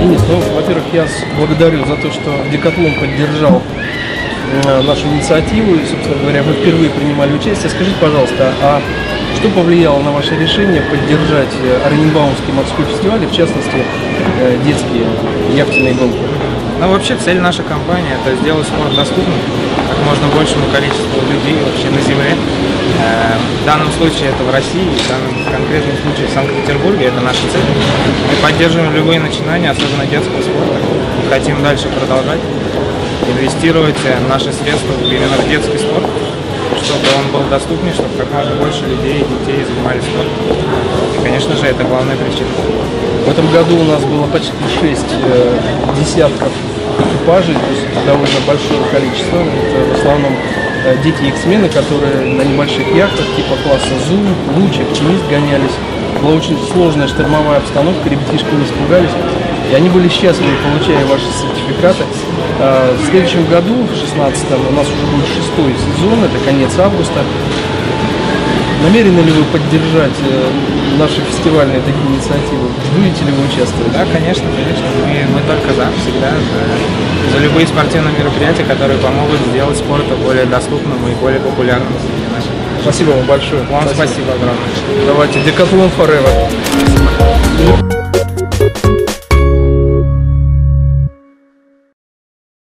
Денис, ну, во-первых, я благодарю за то, что Декатлон поддержал нашу инициативу, и, собственно говоря, вы впервые принимали участие. Скажите, пожалуйста, а что повлияло на ваше решение поддержать Оренбаумский морской фестиваль, и в частности, детские яхтенные гонки? Ну, вообще, цель нашей компании – это сделать спорт доступным как можно большему количеству людей вообще на Земле. В данном случае это в России, в данном конкретном случае в Санкт-Петербурге, это наша цель. Мы поддерживаем любые начинания, особенно детского спорта. Мы хотим дальше продолжать инвестировать наши средства именно в детский спорт, чтобы он был доступнее, чтобы как можно больше людей и детей занимались спортом. И, конечно же, это главная причина. В этом году у нас было почти 6 десятков экипажей, то есть довольно большое количество. Это в основном дети X-мены, которые на небольших яхтах типа класса Zoom, Луч, Оптимист гонялись. Была очень сложная штормовая обстановка, ребятишки не испугались. И они были счастливы, получая ваши сертификаты. В следующем году, в 2016-м, у нас уже будет 6-й сезон, это конец августа. Намерены ли вы поддержать наши фестивальные такие инициативы? Будете ли вы участвовать? Да, конечно, конечно. Мы только за, всегда за любые спортивные мероприятия, которые помогут сделать спорт более доступным и более популярным. Спасибо вам большое. Вам спасибо огромное. Давайте, Decathlon Forever.